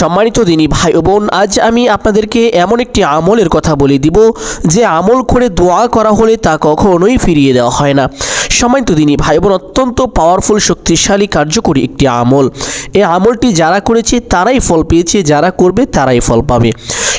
সম্মানিত দিনী ভাই ও বোন, আজ আমি আপনাদেরকে এমন একটি আমলের কথা বলে দিব যে আমল করে দোয়া করা হলে তা কখনোই ফিরিয়ে দেওয়া হয় না। সম্মানিত দিনী ভাই বোন, অত্যন্ত পাওয়ারফুল, শক্তিশালী, কার্যকরী একটি আমল। এই আমলটি যারা করেছে তারাই ফল পেয়েছে, যারা করবে তারাই ফল পাবে।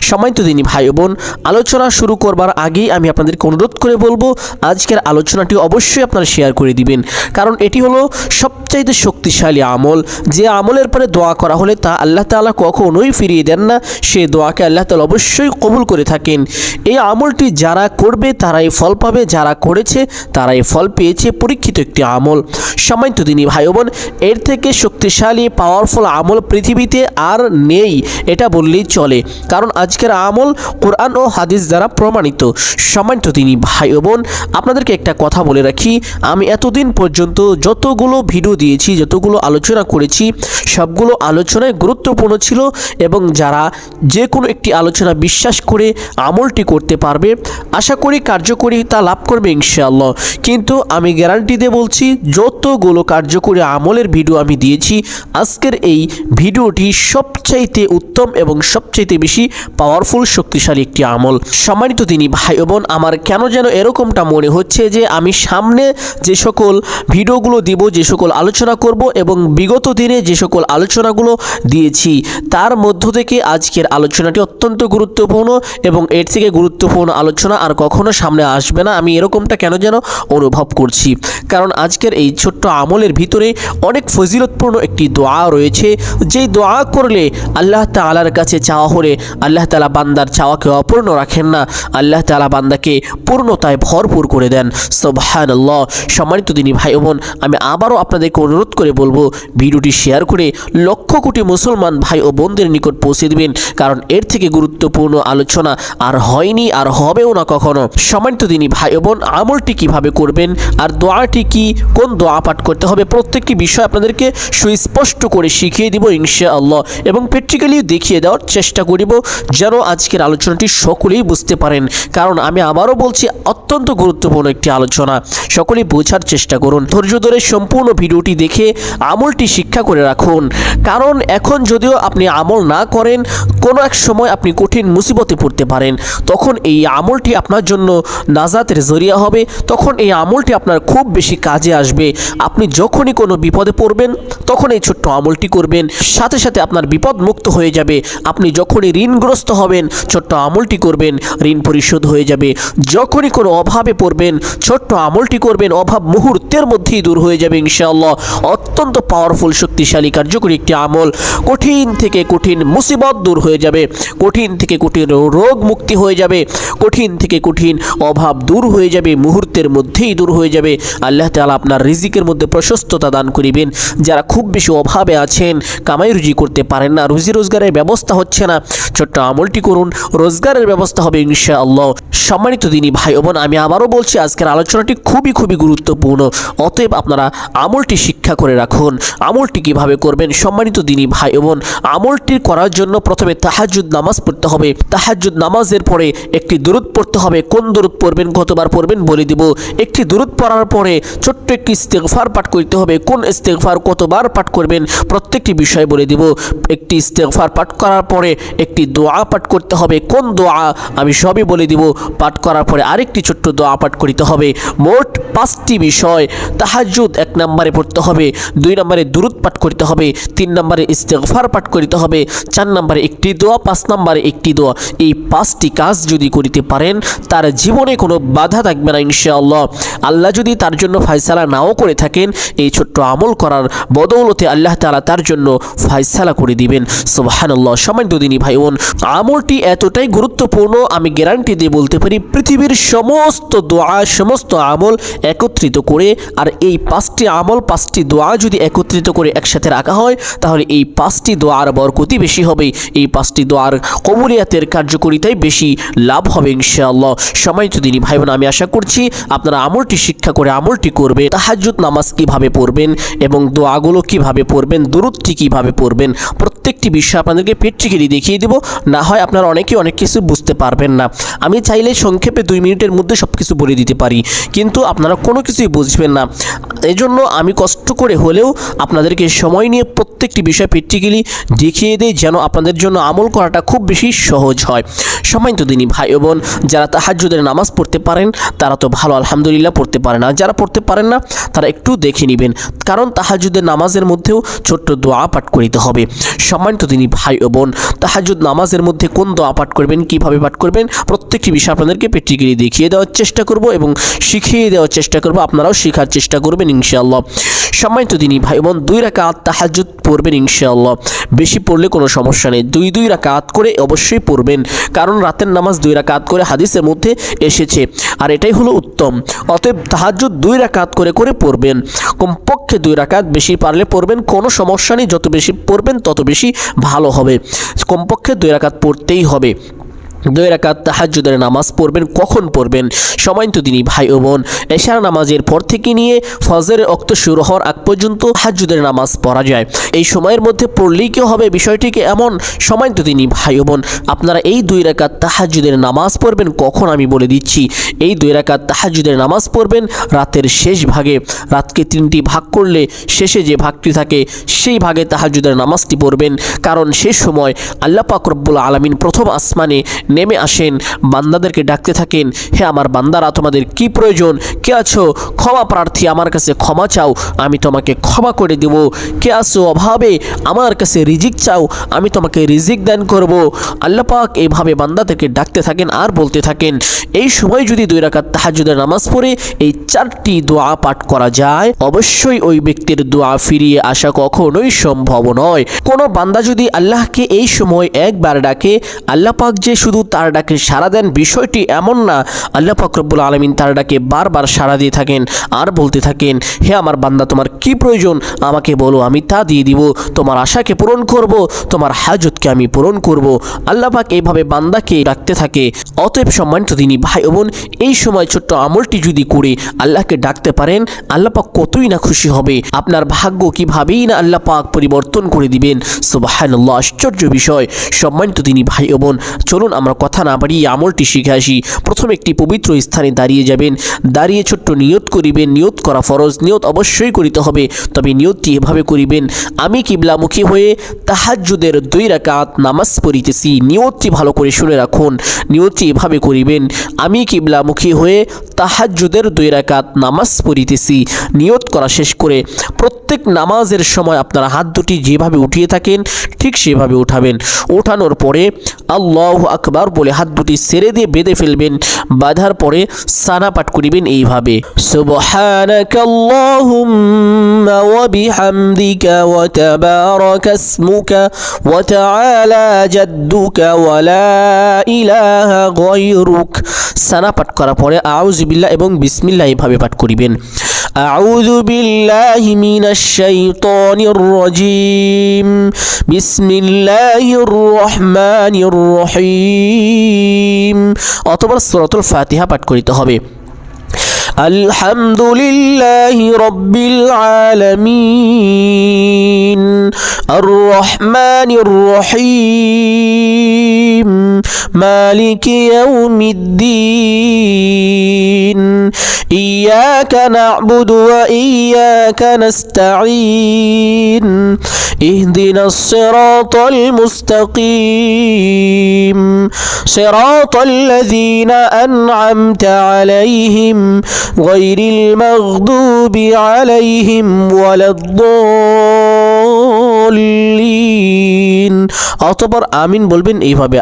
সম্মানিত দিনী ভাই বোন, আলোচনা শুরু করবার আগেই আমি আপনাদেরকে অনুরোধ করে বলবো, আজকের আলোচনাটি অবশ্যই আপনারা শেয়ার করে দিবেন, কারণ এটি হলো সবচাইতে শক্তিশালী আমল। যে আমলের পরে দোয়া করা হলে তা আল্লাহ তাআলা কখনোই ফিরিয়ে দেন না, সে দোয়াকে আল্লাহ তাআলা অবশ্যই কবুল করে থাকেন। এই আমলটি যারা করবে তারাই ফল পাবে, যারা করেছে তারাই ফল পেয়েছে। পরীক্ষিত একটি আমল। সম্মানিত দিনী ভাই বোন, এর থেকে শক্তিশালী পাওয়ারফুল আমল পৃথিবীতে আর নেই, এটা বললেই চলে, কারণ আজকের আমল কোরআন ও হাদিস দ্বারা প্রমাণিত। সম্মানিত দিনী ভাই বোন, আপনাদেরকে একটা কথা বলে রাখি, আমি এতদিন পর্যন্ত যতগুলো ভিডিও দিয়েছি, যতগুলো আলোচনা করেছি, সবগুলো আলোচনায় গুরুত্বপূর্ণ ছিল এবং যারা যে কোনো একটি আলোচনা বিশ্বাস করে আমলটি করতে পারবে, আশা করি কার্যকরিতা লাভ করবে ইনশাআল্লাহ। কিন্তু আমি গ্যারান্টি দিয়ে বলছি, যতগুলো কার্যকরী আমলের ভিডিও আমি দিয়েছি, আজকের এই ভিডিওটি সবচাইতে উত্তম এবং সবচাইতে বেশি পাওয়ারফুল, শক্তিশালী একটি আমল। সম্মানিত দিনী ভাই বোন, আমার কেন যেন এরকমটা মনে হচ্ছে যে আমি সামনে যে সকল ভিডিওগুলো দিব, যে সকল আলোচনা করব এবং বিগত দিনে যে সকল আলোচনাগুলো দিয়েছি, তার মধ্য থেকে আজকের আলোচনাটি অত্যন্ত গুরুত্বপূর্ণ এবং এর থেকে গুরুত্বপূর্ণ আলোচনা আর কখনো সামনে আসবে না। আমি এরকমটা কেন যেন অনুভব করছি, কারণ আজকের এই ছোট্ট আমলের ভিতরে অনেক ফজিলতপূর্ণ একটি দোয়া রয়েছে, যেই দোয়া করলে আল্লাহ তাআলার কাছে চাওয়া হলে আল্লাহ তাআলা বান্দার চাওয়াকে অপূর্ণ রাখেন না, আল্লাহ তাআলা বান্দাকে পূর্ণতায় ভরপুর করে দেন। সুবহানাল্লাহ। সম্মানিত দিনী ভাই বোন, আমি আবারও আপনাদেরকে অনুরোধ করে বলবো, ভিডিওটি শেয়ার করে লক্ষ কোটি মুসলমান ভাই ও বোনদের নিকট পৌঁছে দিবেন, কারণ এর থেকে গুরুত্বপূর্ণ আলোচনা আর হয়নি, আর হবেও না কখনো। সম্মানিত দিনী ভাই বোন, আমলটি কিভাবে করবেন আর দোয়াটি কি, কোন দোয়া পাঠ করতে হবে, প্রত্যেকটি বিষয় আপনাদেরকে সুস্পষ্ট করে শিখিয়ে দিব ইনশাআল্লাহ এবং প্র্যাকটিক্যালি দেখিয়ে দেওয়ার চেষ্টা করিব, যেন আজকের আলোচনাটি সকলেই বুঝতে পারেন। কারণ আমি আবারও বলছি, অত্যন্ত গুরুত্বপূর্ণ একটি আলোচনা, সকলেই বোঝার চেষ্টা করুন। ধৈর্য ধরে সম্পূর্ণ ভিডিওটি দেখে আমলটি শিক্ষা করে রাখুন, কারণ এখন যদিও আপনি আমল না করেন, কোনো এক সময় আপনি কঠিন মুসিবতে পড়তে পারেন, তখন এই আমলটি আপনার জন্য নাজাতের জরিয়া হবে, তখন এই আমলটি আপনার খুব বেশি কাজে আসবে। আপনি যখনই কোনো বিপদে পড়বেন, তখন এই ছোট্ট আমলটি করবেন, সাথে সাথে আপনার বিপদ মুক্ত হয়ে যাবে। আপনি যখনই ঋণগ্রস্ত হবেন, ছোট্ট আমলটি করবেন, ঋণ পরিশোধ হয়ে যাবে। যখনই কোনো অভাবে পড়বেন, ছোট্ট আমলটি করবেন, অভাব মুহূর্তের মধ্যেই দূর হয়ে যাবে ইনশাআল্লাহ। অত্যন্ত পাওয়ারফুল, শক্তিশালী, কার্যকরী একটি আমল। কঠিন থেকে কঠিন মুসিবত দূর হয়ে যাবে, কঠিন থেকে কঠিন রোগ মুক্তি হয়ে যাবে, কঠিন থেকে কঠিন অভাব দূর হয়ে যাবে, মুহূর্তের মধ্যেই দূর হয়ে যাবে। আল্লাহ তাআলা আপনার রিজিকের মধ্যে প্রশস্ততা দান করিবেন। যারা খুব বেশি অভাবে আছেন, কামাই রুজি করতে পারেন না, রুজি রোজগারের ব্যবস্থা হচ্ছে না, ছোট্ট আমলটি করুন, রোজগারের ব্যবস্থা হবে ইনশাআল্লাহ। সম্মানিত দিনী ভাই বোন, আমি আবারও বলছি, আজকের আলোচনাটি খুবই খুবই গুরুত্বপূর্ণ, অতএব আপনারা আমলটি শিক্ষা করে রাখুন। আমলটি কিভাবে করবেন? সম্মানিত দিনী ভাই বোন, আমলটি করার জন্য প্রথমে তাহাজ্জুদ নামাজ পড়তে হবে। তাহাজ্জুদ নামাজের পরে একটি দুরূদ পড়তে হবে। কোন দুরূদ পড়বেন, কতবার পড়বেন বলে দিব। একটি দুরূদ পড়ার পরে ছোট্ট একটি ইস্তেগফার পাঠ করতে হবে। কোন ইস্তেগফার, কতবার পাঠ করবেন, প্রত্যেকটি বিষয় বলে দিব। একটি ইস্তেগফার পাঠ করার পরে একটি দোয়া পাঠ করতে হবে। কোন দোয়া আমি সবই বলে দিব। পাঠ করার পরে আরেকটি ছোট্ট দোয়া পাঠ করিতে হবে। মোট 5টি বিষয়। তাহাজ্জুদ 1 নম্বরে পড়তে হবে, 2 নম্বরে দুরূদ পাঠ করতে হবে, 3 নম্বরে ইস্তেগফার পাঠ করিতে হবে, 4 নম্বরে একটি দোয়া, 5 নম্বরে একটি দোয়া। এই 5টি কাজ যদি করিতে পারেন, তার জীবনে কোনো বাধা থাকবে না ইনশাআল্লাহ। আল্লাহ যদি তার জন্য ফায়সালা নাও করে থাকেন, এই ছোট্ট আমল করার বদৌলতে আল্লাহ তাআলা তার জন্য ফায়সালা করে দিবেন। সুবহানাল্লাহ। সম্মানিত দিনী ভাই বোন, আমলটি এতটাই গুরুত্বপূর্ণ, আমি গ্যারান্টি দিয়ে বলতে পারি, পৃথিবীর সমস্ত দোয়া, সমস্ত আমল একত্রিত করে, আর এই 5টি আমল, 5টি দোয়া যদি একত্রিত করে একসাথে রাখা হয়, তাহলে এই 5টি দোয়ার বরকতি বেশি হবে, এই 5টি দোয়ার কবুলিয়াতের কার্যকরিতাই বেশি লাভ হবে ইনশাআল্লাহ। সম্মানিত দিনী ভাই বোন, আমি আশা করছি আপনারা আমলটি শিক্ষা করে আমলটি করবে। তাহাজ্জুদ নামাজ কিভাবে পড়বেন এবং দোয়াগুলো কিভাবে পড়বেন, দুরূদটি কিভাবে পড়বেন, প্রত্যেকটি বিষয় আপনাদেরকে প্র্যাকটিক্যালি দেখিয়ে দেব। না হয় আপনারা অনেকেই অনেক কিছু বুঝতে পারবেন না। আমি চাইলে সংক্ষেপে 2 মিনিটের মধ্যে সব কিছু বলে দিতে পারি, কিন্তু আপনারা কোনো কিছুই বুঝবেন না। এই জন্য আমি কষ্ট করে হলেও আপনাদেরকে সময় নিয়ে প্রত্যেকটি বিষয় প্র্যাকটিক্যালি দেখিয়ে দিই, যেন আপনাদের জন্য আমল করাটা খুব বেশি সহজ হয়। সম্মানিত দিনী ভাই ও বোন, যারা তাহাজ্জুদের নামাজ পড়তে পারেন তারা তো ভালো, আলহামদুলিল্লাহ পড়তে পারেন, আর যারা পড়তে পারেন না তারা একটু দেখে নেবেন, কারণ তাহাজ্জুদের নামাজের মধ্যেও ছোট্ট দোয়া পাঠ করিতে হবে। সম্মানিত দিনী ভাই ও বোন, তাহাজ্জুদ নামাজের মধ্যে কোন দোয়া পাঠ করবেন, কিভাবে পাঠ করবেন, প্রত্যেকটি বিষয় আপনাদেরকে প্র্যাকটিক্যালি দেখিয়ে দেওয়ার চেষ্টা করব এবং শিখিয়ে দেওয়ার চেষ্টা করব। আপনারাও শেখার চেষ্টা করবেন ইনশাআল্লাহ। সম্মানিত দিনী ভাই বোন, 2 রাকাত তাহাজ্জুদ পড়বেন ইনশাআল্লাহ। বেশি পড়লে কোনো সমস্যা নেই, 2 রাকাত করে অবশ্যই পড়বেন, কারণ রাতের নামাজ 2 রাকাত করে হাদিসের মধ্যে এসেছে, আর এটাই হলো উত্তম। অতএব তাহাজ্জুদ 2 রাকাত করে করে পড়বেন, কমপক্ষে 2 রাকাত, বেশি পারলে পড়বেন, কোনো সমস্যা নেই, যত বেশি পড়বেন তত বেশি ভালো হবে। কমপক্ষে 2 রাকাত পড়তেই হবে। 2 রাকাত তাহাজ্জুদের নামাজ পড়বেন। কখন পড়বেন? সম্মানিত দিনী ভাই ও বোন, এশার নামাজের পর থেকে নিয়ে ফজরের ওয়াক্ত শুরু হওয়ার আগ পর্যন্ত তাহাজ্জুদের নামাজ পড়া যায়। এই সময়ের মধ্যে পড়লেই কি হবে, বিষয়টিকে এমন। সম্মানিত দিনী ভাই ও বোন, আপনারা এই 2 রাকাত তাহাজ্জুদের নামাজ পড়বেন কখন আমি বলে দিচ্ছি। এই 2 রাকাত তাহাজ্জুদের নামাজ পড়বেন রাতের শেষ ভাগে। রাতকে 3টি ভাগ করলে শেষে যে ভাগটি থাকে সেই ভাগে তাহাজ্জুদের নামাজটি পড়বেন, কারণ সেই সময় আল্লাহ পাক রব্বুল আলামিন প্রথম আসমানে নেমে আসেন, বান্দাদেরকে ডাকতে থাকেন, হে আমার বান্দারা, তোমাদের কি প্রয়োজন? কে আছো ক্ষমা প্রার্থী, আমার কাছে ক্ষমা চাও, আমি তোমাকে ক্ষমা করে দেব। কে আছো অভাবে, আমার কাছে রিজিক চাও, আমি তোমাকে রিজিক দান করব। আল্লাহ পাক এইভাবে বান্দাদেরকে ডাকতে থাকেন আর বলতে থাকেন। এই সময় যদি 2 রাকাত তাহাজ্জুদের নামাজ পড়ে এই 4টি দোয়া পাঠ করা যায়, অবশ্যই ওই ব্যক্তির দোয়া ফিরিয়ে আসা কখনোই সম্ভব নয়। কোনো বান্দা যদি আল্লাহকে এই সময় একবার ডাকে, আল্লাহ পাক যে শুধু তার ডাকে সাড়া দেন, বিষয়টি এমন না। আল্লাহ পাক রব্বুল আলামিন তার ডাকে বারবার সাড়া দিয়ে থাকেন আর বলতে থাকেন, হে আমার বান্দা, তোমার কি প্রয়োজন আমাকে বলো, আমি তা দিয়ে দিব। তোমার আশাকে পূরণ করব, তোমার হাজতকে আমি পূরণ করব। আল্লাহ পাক এইভাবে বান্দাকে ডাকতে থাকে। অতএব সম্মানিত দিনী ভাই বোন, এই সময় ছোট্ট আমলটি যদি করে আল্লাহকে ডাকতে পারেন, আল্লাহ পাক কতই না খুশি হবে। আপনার ভাগ্য কিভাবেই না আল্লাহ পাক পরিবর্তন করে দিবেন। সুবহানাল্লাহ, আশ্চর্য বিষয়। সম্মানিত দিনী ভাই বোন, চলুন আমরা কথা না বাড়িয়ে আমলটি শিখে আসি। প্রথমে একটি পবিত্র স্থানে দাঁড়িয়ে যাবেন, দাঁড়িয়ে ছোট্ট নিয়ত করিবেন। নিয়ত করা ফরজ, নিয়ত অবশ্যই করিতে হবে, তবে নিয়তটি এভাবে করিবেন, আমি কিবলামুখী হয়ে তাহাজ্জুদের 2 রাকাত নামাজ পড়িতেছি। নিয়তটি ভালো করে শুনে রাখুন, নিয়তটি এভাবে করিবেন, আমি কিবলামুখী হয়ে তাহাজ্জুদের 2 রাকাত নামাজ পড়িতেছি। নিয়ত করা শেষ করে প্রত্যেক নামাজের সময় আপনারা হাত দুটি যেভাবে উঠিয়ে থাকেন ঠিক সেভাবে উঠাবেন। ওঠানোর পরে আল্লাহু আকবার বলে হাত দুটি ছেড়ে দিয়ে বেঁধে ফেলবেন। বাঁধার পরে সানা পাঠ করিবেন এইভাবে, সুবহানাকাল্লাহুম্মা ওয়া বিহামদিকা ওয়া তাবারাকা ইসমুকা ওয়া তাআলা জাদ্দুকা ওয়া লা ইলাহা গায়রুক। সানা পাঠ করার পরে আউযু বিল্লাহ এবং বিসমিল্লাহ এইভাবে পাঠ করিবেন। আউযু বিল্লাহি মিনাশ শাইতানির রাজীম, বিসমিল্লাহির রহমানির রহিম। অথবা সূরাতুল ফাতিহা পাঠ করিতে হবে। আলহামদুলিল্লাহি রাব্বিল আলামিন, আর রহমানির রহিম, মালিকি ইয়াউমিদ্দিন, ইয়াকা না'বুদু ওয়া ইয়াকা নাস্তাঈন, ইহদিনাস সিরাতাল মুস্তাকিম, সিরাতাল লাযীনা আন'আমতা আলাইহিম গায়রিল মাগদুবি আলাইহিম ওয়ালাদ-দাল্লিন। অতঃপর আমিন বলবেন এইভাবে,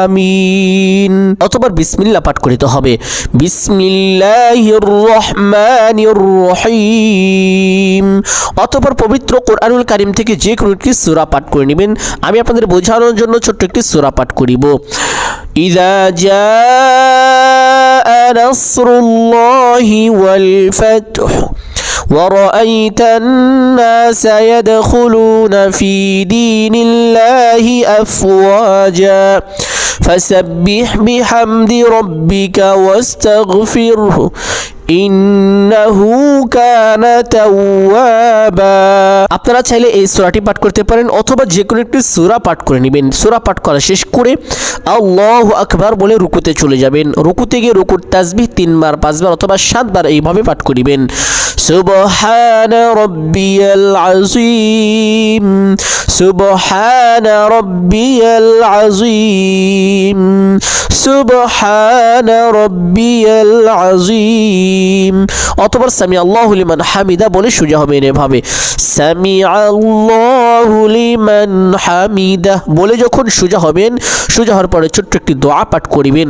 আমিন। অতঃপর বিসমিল্লাহ পাঠ করিতে হবে, বিসমিল্লাহির রহমানির রহিম। অতঃপর পবিত্র কোরআনুল কারীম থেকে যে কোনো একটি সূরা পাঠ করে নেবেন। আমি আপনাদের বোঝানোর জন্য ছোট্ট একটি সূরা পাঠ করিব। ইযা জাআ নাসরুল্লাহি ওয়াল ফাতহু ورأيت الناس يدخلون في دين الله أفواجا فسبح بحمد ربك واستغفره ইন্নাহু কানা তাওয়াবা। আপনারা চাইলে এই সূরাটি পাঠ করতে পারেন অথবা যে কোনো একটি সূরা পাঠ করে নেবেন। সূরা পাঠ করা শেষ করে আল্লাহু আকবার বলে রুকুতে চলে যাবেন। রুকুতে গিয়ে রুকুর তাসবিহ 3 বার 5 বার অথবা 7 বার এইভাবে পাঠ করিবেন। সুবহানা রাব্বিয়াল আযীম, সুবহানা রাব্বিয়াল আযীম, সুবহানা রাব্বিয়াল আযীম। অতঃপর সামি আল্লাহু লিমান হামিদা বলে সোজা হবেন এভাবে, সামি আল্লাহু লিমান হামিদা বলে যখন সোজা হবেন, সোজা হওয়ার পরে ছোট্ট একটি দোয়া পাঠ করিবেন,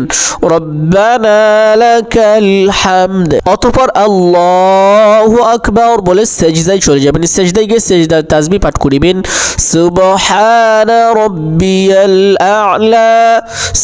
রব্বানা লাকাল হামদ। অতঃপর আল্লাহু আকবার বলে সেজদায় চলে যাবেন। সেজদায় গিয়ে সেজদার তাসবিহ পাঠ করিবেন, সুবহানা রাব্বিয়াল আ'লা,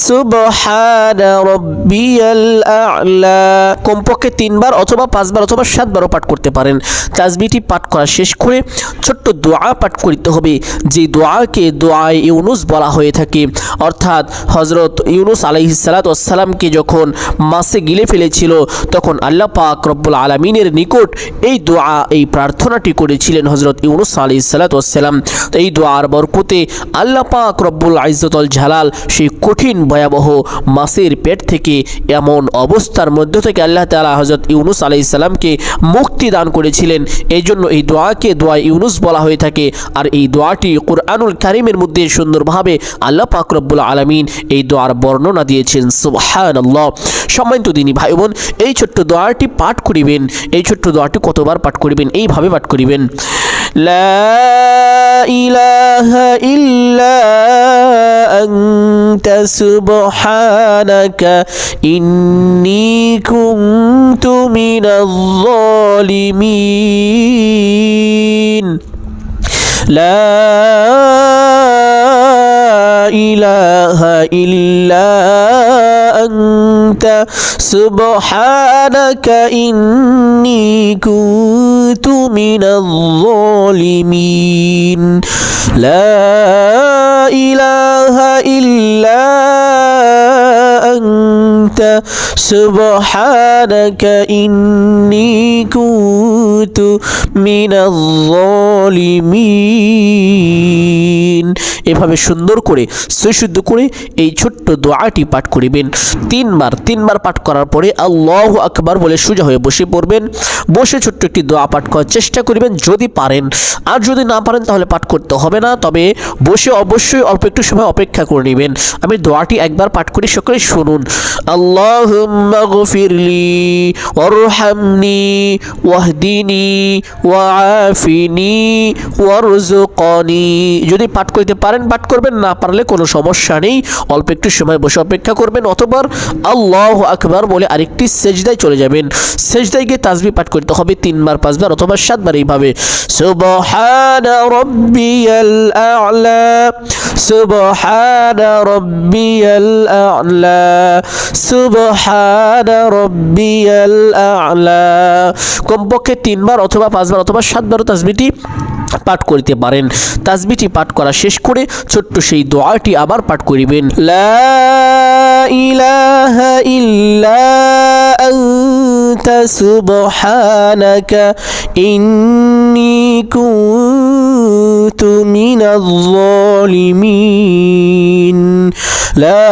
সুবহানা রাব্বিয়াল আ'লা। কমপক্ষে 3 বার অথবা 5 বার অথবা 7 বারও পাঠ করতে পারেন। তাসবিহটি পাঠ করা শেষ করে ছোট্ট দোয়া পাঠ করতে হবে, যে দোয়াকে দোয়ায়ে ইউনুস বলা হয়ে থাকে। অর্থাৎ হযরত ইউনুস আলাইহিস সালাতু ওয়াস সালামকে যখন মাছে গিলে ফেলেছিল তখন আল্লাহ পাক রব্বুল আলামিনের নিকট এই দোয়া এই প্রার্থনাটি করেছিলেন হযরত ইউনুস আলাইহিস সালাতু ওয়াস সালাম। তো এই দোয়ার বরকতে আল্লাহ পাক রব্বুল ইজ্জতুল জালাল সেই কঠিন ভয়াবহ মাছের পেট থেকে এমন অবস্থার মধ্য থেকে আল্লাহ তাআলা হযরত ইউনুস আলাইহিস সালামকে মুক্তি দান করেছিলেন। এই জন্য এই দোয়াকে দোয়া ইউনুস বলা হয়ে থাকে। আর এই দোয়াটি কুরআনুল কারীমের মধ্যে সুন্দরভাবে আল্লাহ পাক রব্বুল আলামিন এই দোয়ার বর্ণনা দিয়েছেন। সুবহানাল্লাহ। সম্মানিত দিনী ভাই বোন, এই ছোট্ট দোয়াটি পাঠ করিবেন। এই ছোট্ট দোয়াটি কতবার পাঠ করিবেন? এইভাবে পাঠ করিবেন, লা ইলাহা ইল্লা আনতা সুবহানাকা ইন্নী কুনতু মিনাজ যালিমিন। লা ইলাহা ইল্লা আনতা সুবহানাকা ইন্নী কুনতু মিনাজ যালিমিন। লা ইলাহা ইল্লা আনতা সুবহানাকা ইন্নী কুনতু মিনাজ যালিমিন। এভাবে সুন্দর করে সৈশুদ্ধ করে এই ছোট্ট দোয়াটি পাঠ করিবেন 3 বার পাঠ করার পরে আল্লাহু আকবার বলে সোজা হয়ে বসে পড়বেন। বসে ছোট্ট একটি দোয়া পাঠ করার চেষ্টা করিবেন যদি পারেন। আর যদি না পারেন তাহলে পাঠ করতে হবে না, তবে বসে অবশ্যই অল্প একটু সময় অপেক্ষা করে নেবেন। আমি দোয়াটি একবার পাঠ করি, সকলে শুনুন। আল্লাহুম্মা গফিরলি ওয়ারহামনি ওয়াহদিনি ওয়াআফিনি ওয়ারযুকনি। যদি পাঠ করতে পারেন পাঠ করবেন, না পারলে কোনো সমস্যা নেই, অল্প একটু সময় বসে অপেক্ষা করবেন। অতঃপর আল্লাহু আকবার বলে আরেকটি সেজদায় চলে যাবেন। সেজদায় গিয়ে তাসবিহ পাঠ করতে হবে 3 বার 5 বার অথবা 7 বার এইভাবে, সুবহানা রাব্বিয়াল আ'লা, সুবহানা রাব্বিয়াল আ'লা, সুবহানা রাব্বিয়াল আ'লা। কমপক্ষে 3 বার অথবা 5 বার অথবা 7 বার তাসবিহটি পাঠ করিতে পারেন। তাসবিহটি পাঠ করা শেষ করে ছোট্ট সেই দোয়াটি আবার পাঠ করিবেন, লা ইলাহা ইল্লা আনতা সুবহানাকা ইন্নী কুনতু মিনাজ যালিমিন। লা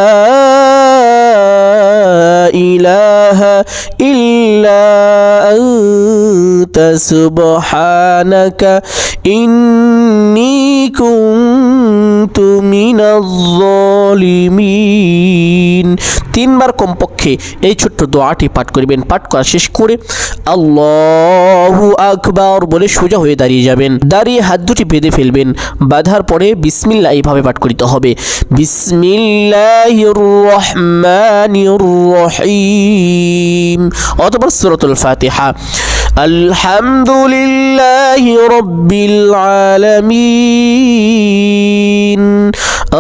ইলাহা ইল্লা আনতা সুবহানাকা ইন্নী কুনতু মিনাজ যালিমিন। 3 বার কমপক্ষে এই ছোট্ট দোয়াটি পাঠ করিবেন। পাঠ করা শেষ করে আল্লাহু আকবার বলে সোজা হয়ে দাঁড়িয়ে যাবেন। দাঁড়িয়ে হাত দুটি বেঁধে ফেলবেন। বাঁধার পরে বিসমিল্লাহ এইভাবে পাঠ করিতে হবে, বিসমিল্লাহির রহমানির রহিম। অতঃপর সূরাতুল ফাতিহা। আলহামদুলিল্লাহি রাব্বিল আলামিন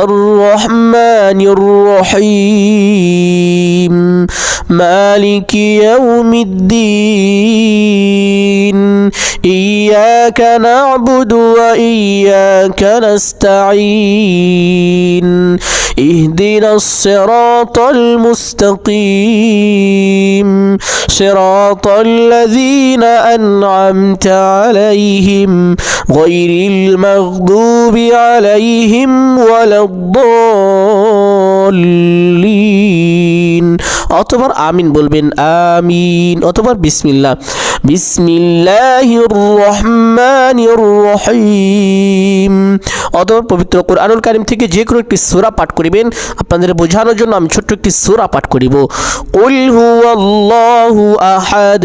আর রহমানির রহিম মালিকি ইয়াউমিদ্দিন ইয়াকা না'বুদু ওয়া ইয়াকা নাস্তাঈন ইহদিনাস সিরাতাল মুস্তাকিম সিরাতাল লাযীনা আন'আমতা আলাইহিম গায়রিল মাগদুবি আলাইহিম ওয়ালাদ-দাল্লিন। অতঃপর আমিন বলবেন, আমিন। অতঃপর বিসমিল্লাহ, বিসমিল্লাহির রহমানির রহিম। অতঃপর পবিত্র কুরআনুল কারীম থেকে যে কোনো একটি সূরা পাঠ করিবেন। আপনাদের বোঝানোর জন্য আমি ছোট্ট একটি সূরা পাঠ করিব। কুল হুয়াল্লাহু আহাদ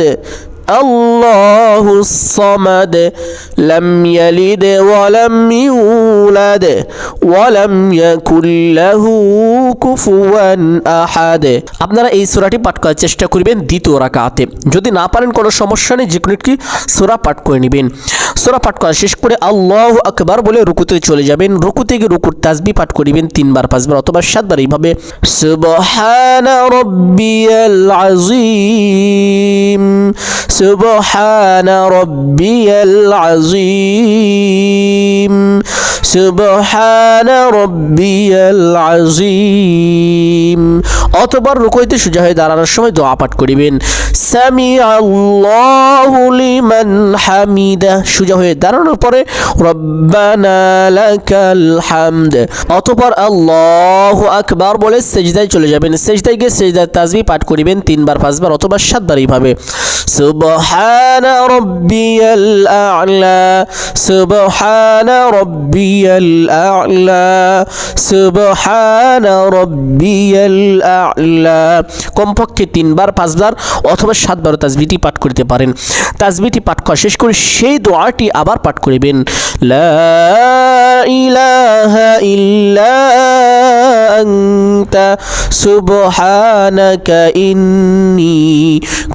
আল্লাহুস সামাদ লাম ইয়ালিদ ওয়া লাম ইউলাদ ওয়া লাম ইয়াকুল লাহু কুফুয়ান আহাদ। আপনারা এই সূরাটি পাঠ করার চেষ্টা করবেন দ্বিতীয় রাকাতে। যদি না পারেন কোনো সমস্যা নেই, যে কোনো একটি সূরা পাঠ করে নেবেন। সূরা পাঠ করা শেষ করে আল্লাহু আকবার বলে রুকুতে চলে যাবেন। রুকুতে গিয়ে রুকুর তাসবিহ পাঠ করিবেন 3 বার 5 বার অথবা 7 বার। এইভাবে সুবহানা রাব্বিয়াল আযীম সুবহানা রাব্বিয়াল আযীম সুবহানা রাব্বিয়াল আযীম। অতঃপর রুকুতে সোজা হয়ে দাঁড়ানোর সময় দোয়া পাঠ করিবেন, সামিআল্লাহু লিমান হামিদা। সোজা হয়ে দাঁড়ানোর পরে রব্বানা লাকাল হামদ। অতঃপর আল্লাহু আকবার বলে সেজদায় চলে যাবেন। সেজদায় গিয়ে সেজদার তাসবিহ পাঠ করিবেন 3 বার 5 বার অথবা 7 বার। এইভাবে সুবহানা রাব্বিয়াল আ'লা সুবহানা রাব্বিয়াল আ'লা সুবহানা রাব্বিয়াল আ'লা। কমপক্ষে 3 বার 5 বার অথবা 7 বার তাসবিহটি পাঠ করতে পারেন। তাসবিহটি পাঠ করা শেষ করে সেই দোয়াটি আবার পাঠ করিবেন, লা ইলাহা ইল্লা আনতা সুবহানাকা ইন্নী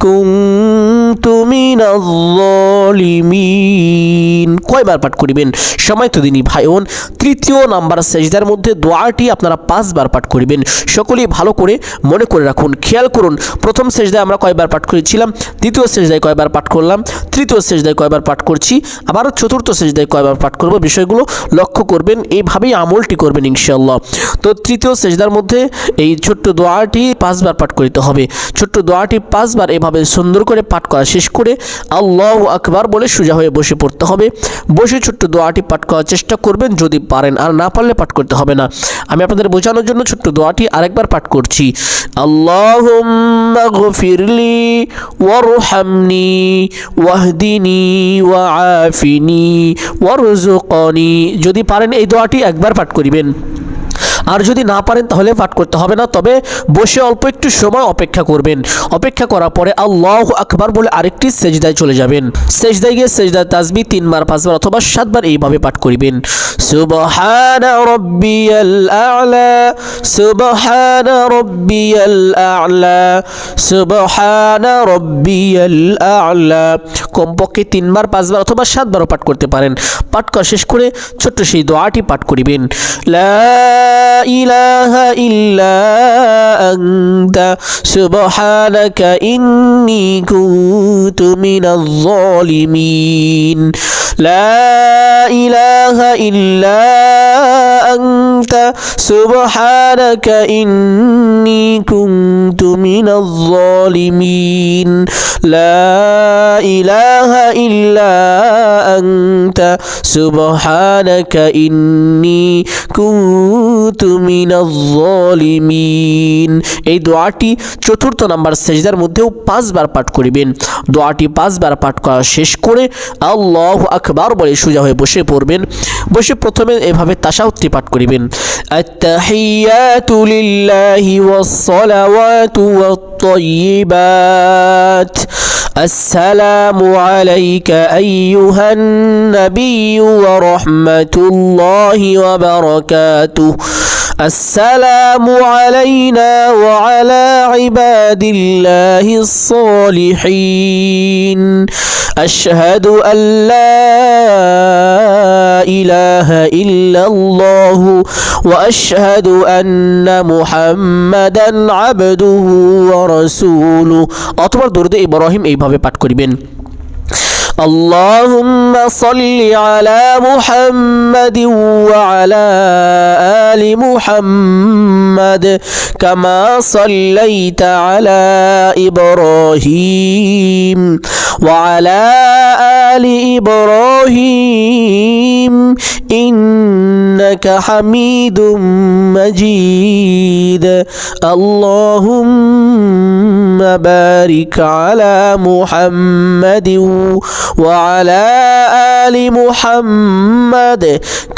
কুনতু মিনাজ জালিমিন। কয়বার পাঠ করিবেন? সময় তো দিনই ভাই বোন। তৃতীয় নাম্বার সেজদার মধ্যে দোয়াটি আপনারা 5 বার পাঠ করিবেন। সকলেই ভালো করে মনে করে রাখুন, খেয়াল করুন। প্রথম সেজদায় আমরা কয়বার পাঠ করেছিলাম, দ্বিতীয় সেজদায় কয়বার পাঠ করলাম, তৃতীয় সেজদায় কয়বার পাঠ করছি, আবারও চতুর্থ সেজদায় কয়বার পাঠ করব, বিষয়গুলো লক্ষ্য করবেন। এইভাবেই আমলটি করবেন ইনশাআল্লাহ। তো তৃতীয় সেজদার মধ্যে এই ছোট্ট দোয়াটি 5 বার পাঠ করতে হবে। ছোট্ট দোয়াটি 5 বার এভাবে সুন্দর করে পাঠ করা শেষ করে আল্লাহু আকবার বলে সোজা হয়ে বসে পড়তে হবে। বসে ছোট্ট দোয়াটি পাঠ করার চেষ্টা করবেন যদি পারেন, আর না পারলে পাঠ করতে হবে না। আমি আপনাদের বোঝানোর জন্য ছোট্ট দোয়াটি আরেকবার পাঠ করছি, আল্লাহুম্মা গফিরলি ওয়ারহামনি ওয়াহদিনি ওয়াআফিনি ওয়ারযুকনি। যদি পারেন এই দোয়াটি একবার পাঠ করিবেন, আর যদি না পারেন তাহলে পাঠ করতে হবে না। তবে বসে অল্প একটু সময় অপেক্ষা করবেন। অপেক্ষা করার পরে আল্লাহু আকবার বলে আরেকটি সেজদায় চলে যাবেন। সেজদায় গিয়ে সেজদার তাসবিহ 3 বার 5 বার অথবা 7 বার এইভাবে পাঠ করিবেন, সুবহানা রাব্বিয়াল আ'লা সুবহানা রাব্বিয়াল আ'লা সুবহানা রাব্বিয়াল আ'লা। কমপক্ষে 3 বার 5 বার অথবা 7 বারও পাঠ করতে পারেন। পাঠ করা শেষ করে ছোট্ট সেই দোয়াটি পাঠ করিবেন, লা ইলাহা ইল্লা আনতা সুবহানাকা ইন্নী কুনতু মিনাজ জালিমিন। লা ইলাহা ইল্লা আনতা সুবহানাকা ইন্নী কুনতু মিনাজ জালিমিন। লা ইলাহা ইল্লা আনতা সুবহানাকা ইন্নী কুনতু মিনাজ জালিমিন। এই দোয়াটি চতুর্থ নাম্বার সেজদার মধ্যেও 5 বার পাঠ করিবেন। দোয়াটি 5 বার পাঠ করা শেষ করে আল্লাহু আকবার বলে সোজা হয়ে বসে পড়বেন। বসে প্রথমে এভাবে তাশাহুদটি পাঠ করিবেন, আত-তাহিয়াতু লিল্লাহি ওয়াস-সালাওয়াতু ওয়াত-তাইয়্যিবাত আসসালামু আলাইকা আইয়ুহান নাবিয়্যু ওয়া রাহমাতুল্লাহি ওয়া বারাকাতুহু আসসালামু আলাইনা ওয়া আলা ইবাদিল্লাহিস সালিহিন আশহাদু আল্লা ইলাহা ইল্লাল্লাহু ওয়া আশহাদু আন্না মুহাম্মাদান আবদুহু ওয়া রাসূলুহু। অথবা দরুদে ইব্রাহিম এইভাবে পাঠ করিবেন, আল্লাহুম্মা সাল্লি আলা মুহাম্মাদিন ওয়া আলা আলি মুহাম্মাদ কামা সাল্লাইতা আলা ইব্রাহিম ওয়া আলা আলি ইব্রাহিম ইন্নাকা হামিদুম মাজিদ আল্লাহুম্মা বারিক আলা মুহাম্মাদিন ওয়া আলা আলি মুহাম্মাদ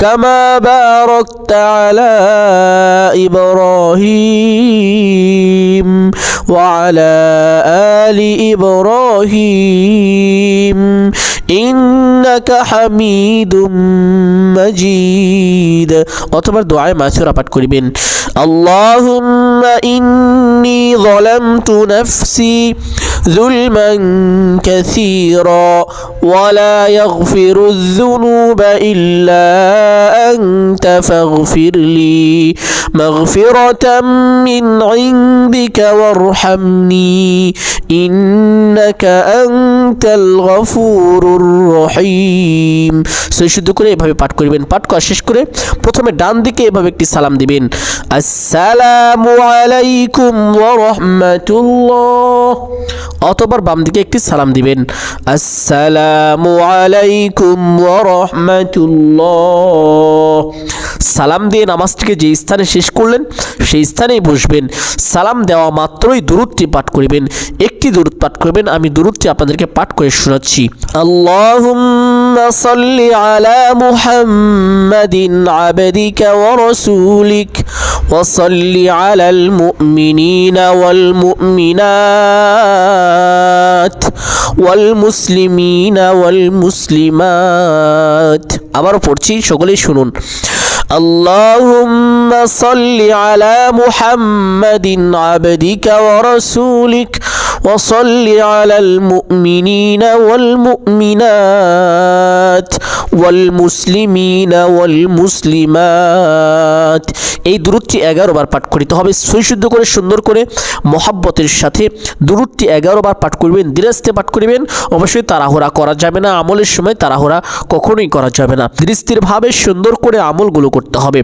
কামা বারাকতা আলা ইব্রাহিম ওয়া আলা আলি ইব্রাহিম ইন্নাকা হামিদুম মাজিদ। অথবা দোয়ায়ে মাসুরা পাঠ করিবেন আল্লাহুম্মা ইন্নী যালামতু নাফসি যুলমান কাসীরা ওয়া লা ইয়াগফিরুয যুনুবা ইল্লা আনতা ফাগফিরলি মাগফিরাতাম মিন ইনদিকা ওয়ারহামনি ইন্নাকা আনতাল গফুরুর রহিম। শুদ্ধ করে এভাবে পাঠ করিবেন। পাঠ করা শেষ করে প্রথমে ডান দিকে এভাবে একটি সালাম দিবেন, আসসালামু আলাইকুম ওয়া রাহমাতুল্লাহ। অথবা বাম দিকে একটি সালাম দিবেন, আসসালামু আলাইকুম ওয়া রাহমাতুল্লাহ। সালাম দিয়ে নামাজটিকে যে স্থানে শেষ করলেন সেই স্থানেই বসবেন। সালাম দেওয়া মাত্রই দুরূদটি পাঠ করিবেন। একটি দুরূদ পাঠ করবেন, আমি দুরূদটি আপনাদেরকে পাঠ করে শোনাচ্ছি। আল্লাহুম্মা সাল্লি আলা মুহাম্মাদিন আবদিকা ওয়া রাসূলিক ওয়া সাল্লি আলাল মুমিনিনা ওয়াল মুমিনাত ওয়াল মুসলিমিনা ওয়াল মুসলিমাত। আবারও পড়ছি, সকলেই শুনুন। আল্লাহুম্মা সাল্লি আলা মুহাম্মাদিন আবদিকা ওয়া রাসূলিক ওয়া সাল্লি আলাল মুমিনিনা ওয়াল মুমিনাত ওয়াল মুসলিমিনা ওয়াল মুসলিমাত। এই দুরূদটি 11 বার পাঠ করিতে হবে। শুদ্ধ করে সুন্দর করে মহাব্বতের সাথে দুরূদটি 11 বার পাঠ করবেন। ধীরে স্থিরে পাঠ করিবেন। অবশ্যই তাড়াহুড়া করা যাবে না। আমলের সময় তাড়াহুড়া কখনোই করা যাবে না। ধীরে স্থিরভাবে সুন্দর করে আমলগুলো করতে হবে।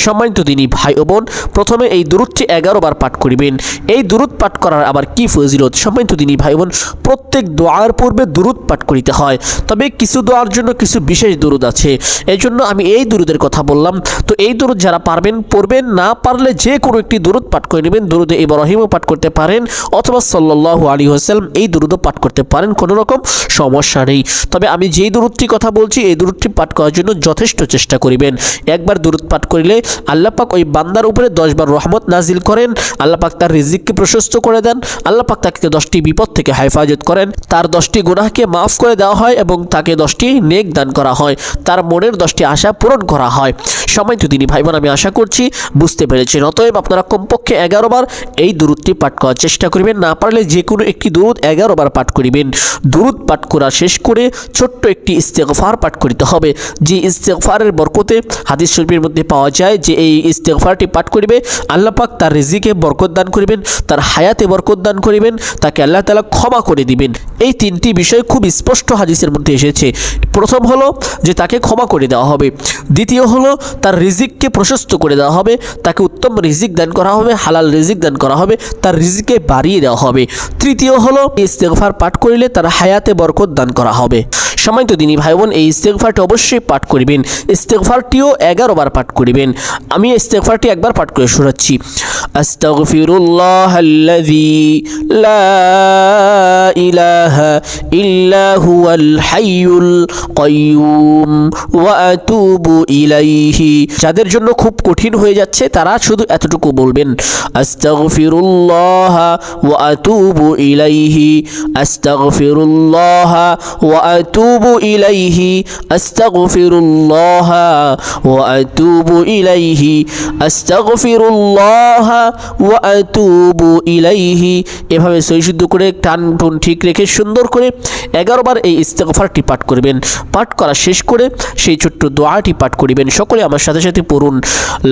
সম্মানিত দিনী ভাই ও বোন, প্রথমে এই দুরূদটি 11 বার পাঠ করিবেন। এই দুরূদ পাঠ করার আবার কি ফজিলত? সম্মানিত দিনী ভাই বোন, প্রত্যেক দোয়ার পূর্বে দুরূদ পাঠ করিতে হয়। তবে কিছু দোয়ার জন্য কিছু বিশেষ দুরূদ আছে। এজন্য আমি এই দুরূদের কথা বললাম। তো এই দুরূদ যারা পারবেন পড়বেন, না পারলে যে কোনো একটি দুরূদ পাঠ করে নেবেন। দুরূদে ইব্রাহিমও পাঠ করতে পারেন অথবা সাল্লাল্লাহু আলাইহি ওয়াসাল্লাম এই দুরূদও পাঠ করতে পারেন, কোনো রকম সমস্যা নেই। তবে আমি যেই দুরূদটি কথা বলছি এই দুরূদটি পাঠ করার জন্য যথেষ্ট চেষ্টা করিবেন। একবার দুরূদ পাঠ করিলে আল্লাহ পাক ওই বান্দার উপরে 10 বার রহমত নাজিল করেন। আল্লাহ পাক তার রিজিককে প্রশস্ত করে দেন। আল্লাহ পাক তাকে 10টি বিপদ থেকে হেফাজত করেন। তার 10টি গুনাহকে মাফ করে দেওয়া হয় এবং তাকে 10টি নেক দান করা হয়। তার মনের 10টি আশা পূরণ করা হয়। সম্মানিত দিনী ভাই বোন, আমি আশা করছি বুঝতে পেরেছেন। অতএব আপনারা কমপক্ষে 11 বার এই দুরূদটি পাঠ করার চেষ্টা করিবেন। না পারলে যে কোনো একটি দুরূদ 11 বার পাঠ করিবেন। দুরূদ পাঠ করা শেষ করে ছোট্ট একটি ইস্তেগফার পাঠ করিতে হবে। যে ইস্তেগফারের বরকতে হাদিস শরীফের মধ্যে পাওয়া যায় যে এই ইস্তেগফারটি পাঠ করিবে আল্লাহ পাক তার রিজিকে বরকত দান করিবেন, তার হায়াতে বরকত দান করিবেন, তাকে আল্লাহ তাআলা ক্ষমা করে দিবেন। এই তিনটি বিষয় খুব স্পষ্ট হাদিসের মধ্যে এসেছে। প্রথম হলো যে তাকে ক্ষমা করে দেওয়া হবে। দ্বিতীয় হলো তার রিজিককে প্রশস্ত করে দেওয়া হবে, তাকে উত্তম রিজিক দান করা হবে, হালাল রিজিক দান করা হবে, তার রিজিকে বাড়িয়ে দেওয়া হবে। তৃতীয় হলো ইস্তেগফার পাঠ করিলে তার হায়াতে বরকত দান করা হবে। সম্মানিত দিনী ভাই বোন, এই ইস্তেগফারটি অবশ্যই পাঠ করিবেন। ইস্তেগফারটিও 11 বার পাঠ করিবেন। আমি ইস্তেগফারটি একবার পাঠ করে শোনাচ্ছি। আস্তাগফিরুল্লাহাল্লাযী লা ইলাহা ইল্লা হুয়াল হাইয়ুল কাইয়্যুম ওয়া আতুবু ইলাইহি। যাদের জন্য খুব কঠিন হয়ে যাচ্ছে তারা শুধু এতটুকু বলবেন, আস্তাগফিরুল্লাহ ওয়া আতুবু ইলাইহি, আস্তাগফিরুল্লাহ ওয়া আতুবু ইলাইহি, আস্তাগফিরুল্লাহ ওয়া আতুবু ইলাইহি, আস্তাগফিরুল্লাহ ওয়া আতুবু ইলাইহি। এভাবে সহিশুদ্ধ করে টান টুন ঠিক রেখে সুন্দর করে 11 বার এই ইস্তেগফারটি পাঠ করবেন। পাঠ করা শেষ করে সেই ছোট্ট দোয়াটি পাঠ করিবেন। সকলে আমার সাথে সাথে পড়ুন,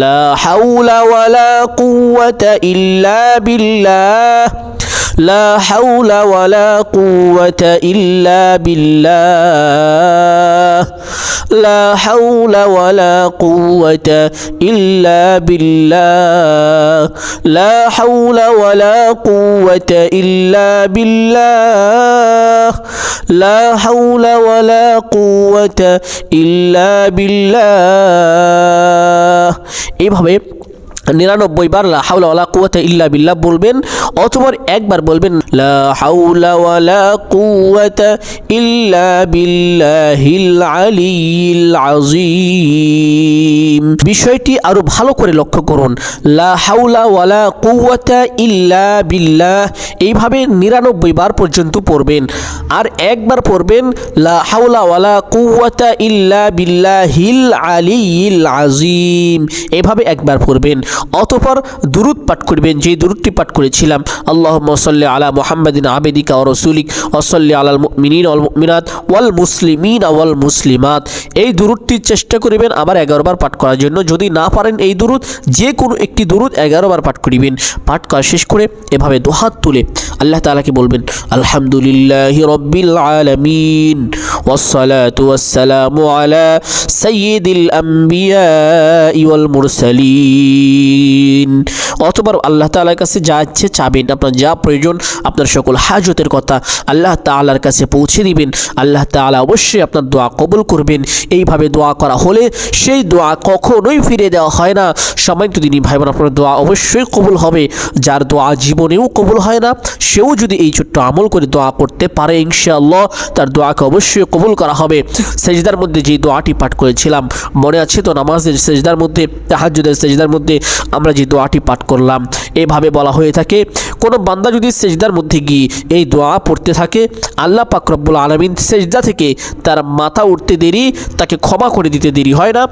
লা হাওলা ওয়ালা কুওয়াতা ইল্লা বিল্লাহ, লা হাওলা ওয়ালা কুওয়াতা ইল্লা বিল্লাহ লা হাওলা ওয়ালা কুওয়াতা ইল্লা বিল্লাহ লা হাওলা ওয়ালা কুওয়াতা ইল্লা বিল্লাহ লা হাওলা ওয়ালা কুওয়াতা ইল্লা বিল্লাহ। এইভাবে 99 বার লা হাওলা ওয়ালা কুওয়াতা ইল্লা বিল্লাহ বলবেন, অথবা একবার বলবেন লা হাওলা ওয়ালা কুওয়াতা ইল্লা বিল্লাহিল আলিয়্যিল আযীম। বিষয়টি আরো ভালো করে লক্ষ্য করুন। লা হাওলা ওয়ালা কুওয়াতা ইল্লা বিল্লাহ এইভাবে 99 বার পর্যন্ত পড়বেন, আর একবার পড়বেন লা হাওলা ওয়ালা কুওয়াতা ইল্লা বিল্লাহিল আলিয়্যিল আযীম, এভাবে একবার পড়বেন। অতঃপর দুরূদ পাঠ করবেন, যে দুরূদটি পাঠ করেছিলাম, আল্লাহুম্মা সাল্লি আলা মুহাম্মাদিন আবদিকা ওয়া রাসূলিক ওয়া সাল্লি আলাল মুমিনিনা ওয়াল মুমিনাত ওয়াল মুসলিমিনা ওয়াল মুসলিমাত। এই দুরূদটি চেষ্টা করবেন আবার 11 বার পাঠ করার জন্য। যদি না পারেন এই দুরূদ, যে কোনো একটি দুরূদ 11 বার পাঠ করিবেন। পাঠ করা শেষ করে এভাবে দুহাত তুলে আল্লাহ তাআলাকে বলবেন আলহামদুলিল্লাহি রাব্বিল আলামিন ওয়াসসালাতু ওয়াসসালামু আলা সাইয়্যিদিল আম্বিয়া ওয়াল মুরসালিন। অতবার আল্লাহ তাআলার কাছে যা ইচ্ছে চাবেন, আপনার যা প্রয়োজন, আপনার সকল হাজতের কথা আল্লাহ তাআলার কাছে পৌঁছে দিবেন। আল্লাহ তাআলা অবশ্যই আপনার দোয়া কবুল করবেন। এইভাবে দোয়া করা হলে সেই দোয়া কখনোই ফিরে দেওয়া হয় না। সম্মানিত দিনী ভাই বোন, আপনার দোয়া অবশ্যই কবুল হবে। যার দোয়া জীবনেও কবুল হয় না, সেও যদি এই ছোট্ট আমল করে দোয়া করতে পারে, ইনশাআল্লাহ তার দোয়াকে অবশ্যই কবুল করা হবে। সেজদার মধ্যে যে দোয়াটি পাঠ করেছিলাম মনে আছে তো? নামাজের সেজদার মধ্যে, তাহাজ্জুদের সেজদার মধ্যে আমরা যে দোয়াটি পাঠ করলাম, এভাবে বলা হয়ে থাকে, কোনো বান্দা যদি সেজদার মধ্যে গিয়ে এই দোয়া পড়তে থাকে, আল্লাহ পাক রব্বুল আলামিন সেজদা থেকে তার মাথা উঠতে দেরি, তাকে ক্ষমা করে দিতে দেরি হয় না,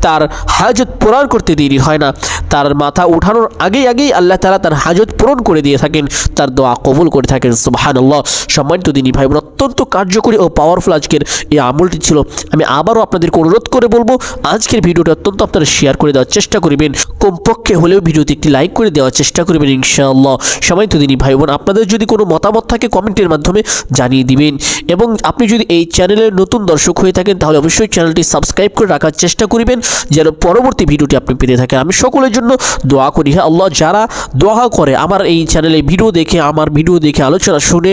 তার হাজত পূরণ করতে দেরি হয় না। তার মাথা উঠানোর আগেই আল্লাহ তাআলা তার হাজত পূরণ করে দিয়ে থাকেন, তার দোয়া কবুল করে থাকেন। সুবহানাল্লাহ। সম্মানিত দিনী ভাই বোন, অত্যন্ত কার্যকরী ও পাওয়ারফুল আজকের এই আমলটি ছিল। আমি আবারও আপনাদেরকে অনুরোধ করে বলবো, আজকের ভিডিওটা অত্যন্ত আপনারা শেয়ার করে দেওয়ার চেষ্টা করবেন, কমপক্ষে হলেও ভিডিওতে একটি লাইক করে দেওয়ার চেষ্টা করবেন ইনশাআল্লাহ। সম্মানিত দিনী ভাই বোন, আপনাদের যদি কোনো মতামত থাকে কমেন্টের মাধ্যমে জানিয়ে দিবেন, এবং আপনি যদি এই চ্যানেলের নতুন দর্শক হয়ে থাকেন তাহলে অবশ্যই চ্যানেলটি সাবস্ক্রাইব করে রাখার চেষ্টা করবেন, যেন পরবর্তী ভিডিওটি আপনি পেতে থাকেন। আমি সকলের জন্য দোয়া করি, হ্যাঁ আল্লাহ, যারা দোয়া করে আমার এই চ্যানেলে ভিডিও দেখে, আমার ভিডিও দেখে, আলোচনা শুনে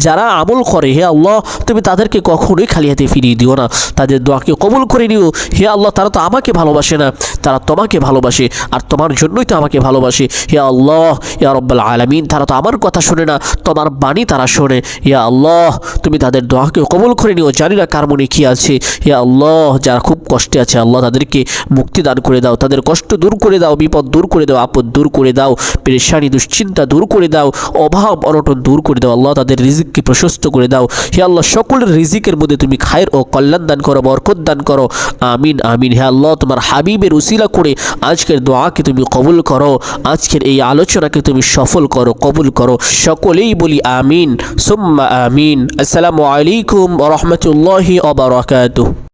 যারা আমল করে, হে আল্লাহ তুমি তাদেরকে কখনোই খালি হাতে ফিরিয়ে দিও না, তাদের দোয়াকে কবুল করে নিও। হে আল্লাহ, তারা তো আমাকে ভালোবাসে না, তারা তোমাকে ভালোবাসে, আর তোমার জন্যই তো আমাকে ভালোবাসে। হে আল্লাহ ইয়া রাব্বাল আলামিন, তারা তো আমার কথা শোনে না, তোমার বাণী তারা শোনে। ইয়া আল্লাহ তুমি তাদের দোয়াকে কবুল করে নিও। জানি না কার মনে কী আছে, হে আল্লাহ যারা খুব কষ্টে আছে আল্লাহ তাদেরকে মুক্তি দান করে দাও, তাদের কষ্ট দূর করে দাও, বিপদ দূর করে দাও, আপদ দূর করে দাও, পেরেশানি দুশ্চিন্তা দূর করে দাও, অভাব অনটন দূর করে দাও। আল্লাহ তাদের রিজিককে প্রশস্ত করে দাও। হে আল্লাহ সকলের রিজিকের মধ্যে তুমি খায়ের ও কল্যাণ দান করো, বরকত দান করো। আমিন আমিন। হে আল্লাহ তোমার হাবিবের উসিলা করে আজকের দোয়াকে তুমি কবুল করো, আজকের এই আলোচনাকে তুমি সফল করো, কবুল করো। সকলেই বলি আমিন সুম্মা আমিন। আসসালামু আলাইকুম ওয়া রাহমাতুল্লাহি ওয়া বারাকাতুহু।